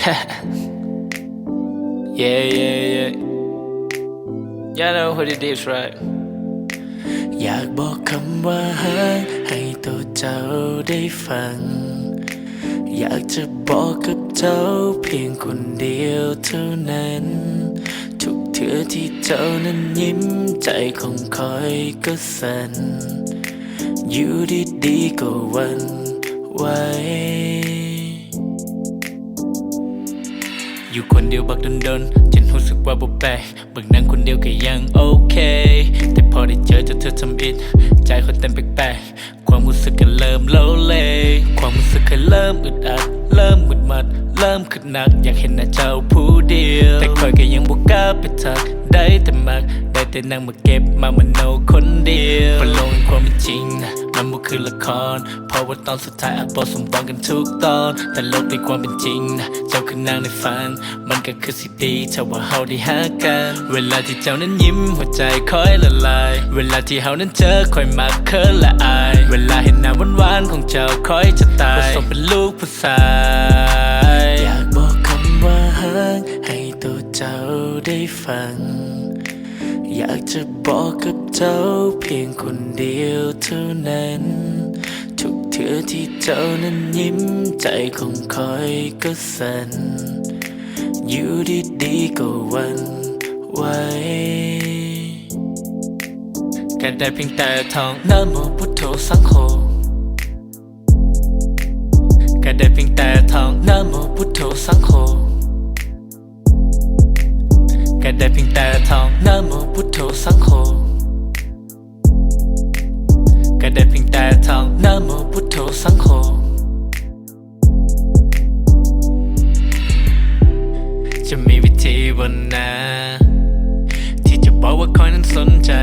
Yeah, yeah, yeah. Y'all know what it is, right? อยากบอกคำว่าฮักให้ตัวเจ้าได้ฟังอยากจะบอกกับเจ้าเพียงคนเดียวเท่านั้นทุกเทื่อที่เจ้านั้นยิ้มใจของคอยก็สั่นอยู่ดีๆก็หวันไหวอยู่คนเดียวบักดนๆฉันรู้สึกว่าบ่แปลกบักนั่งคนเดียวก็ยังโอเคแต่พอได้เจอเธอทำอิดใจคนเต็มแปลกๆความรู้สึกก็เริ่มโลเลความรู้สึกเคยเริ่มอึดอัดเริ่มมึดมัดเริ่มขึ้นหนักอยากเห็นหน้าเจ้าผู้เดียวแต่คอยก็ยังบ่กล้าไปทักได้แต่มักได้แต่นั่งมาเก็บมามโนคนเดียวพอลงความเป็นจริงมันบ่คือละครเพราะว่าตอนสุดท้ายอาจบ่สมหวังกันทุกตอนแต่โลกในความเป็นจริงเจ้าคือนางในฝันมันก็คือสิดีถ้าว่าเฮาได้หากันเวลาที่เจ้านั้นยิ้มหัวใจคอยละลายเวลาที่เฮานั้นเจอคอยมักเคินละอายเวลาเห็นหน้าหวานๆของเจ้าคอยจะตายว่าสมเป็นลูกผู้ชายอยากบอกคำว่าฮักให้ตัวเจ้าได้ฟังอยากจะบอกกับเจ้าเพียงคนเดียวเท่านั้นทุกเทื่อที่เจ้านั้นยิ้มใจของคอยก็สั่นอยู่ดีๆก็หวันไหวแค่ได้เพียงแต่ท่องนะโมพุทโธสังโฆแค่ได้เพียงแต่ท่องนะโมพุทโธสังโฆแค่ได้เพียงแต่ท่องนะโมพุทโธสังโฆแค่ได้เพียงแต่ท่องนะโมพุทโธสังโฆจะมีวิธีบนนาที่จะบอกว่าคอยนั้นสนใจ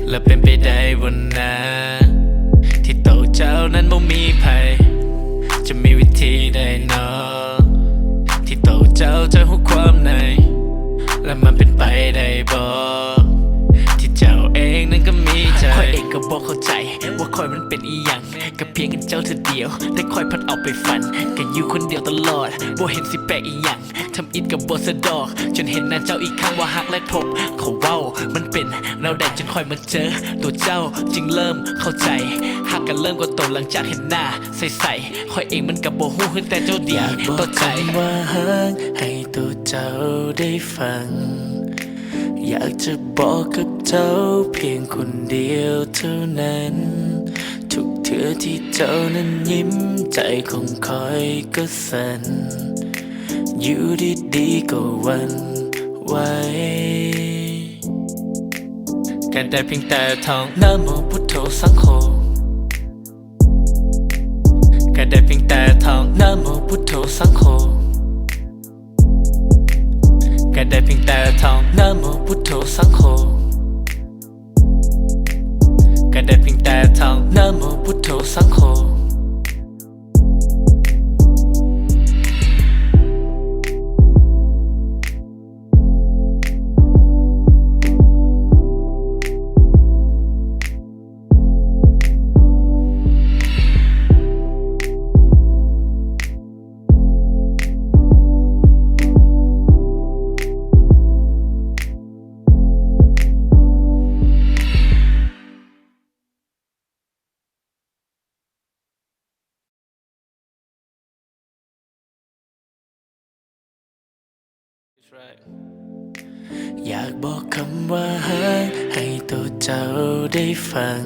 และเป็นไปได้บนนาที่โตเจ้านั้นบ่มีภัยจะมีวิธีใดเนาะที่โตเจ้าจะรู้ความในและมันเป็นไปได้บ่ที่เจ้าเองนั้นก็มีใจคอยเองก็บอกเข้าใจว่าคอยมันเป็นอีหยังก็เพียงแค่เจ้าเธอเดียวได้คอยพัดเอาไปฝันก็อยู่คนเดียวตลอดบ่เห็นสิแปลกอีหยังทำอิดกับบ่สะดอกจนเห็นหน้าเจ้าอีกครั้งว่าฮักและทบเขาเว้ามันเป็นเราได้จนคอยมาเจอตัวเจ้าจึงเริ่มเข้าใจฮักกันเริ่มก็โตหลังจากเห็นหน้าใสๆคอยเองมันกับบ่ฮู้แต่เจ้าดีต่อใจว่าฮักให้ตัวเจ้าได้ฟังอยากจะบอกกับเจ้าเพียงคนเดียวเท่านั้นทุกเทื่อที่เจ้านั้นยิ้มใจของคอยก็สั่นอยู่ดีๆก็หวันไหวแค่ได้เพียงแต่ท่องนะโมพุทโธสังโฆแค่ได้เพียงแต่ท่องนะโมพุทโธสังโฆแค่ได้เพียงแต่ท่องนะโมพุทโธสังโฆแค่ได้เพียงแต่ท่องนะโมพุทโธสังโฆอยากบอกคำว่าฮักให้ตัวเจ้าได้ฟัง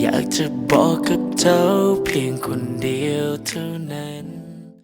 อยากจะบอกกับเจ้าเพียงคนเดียวเท่านั้น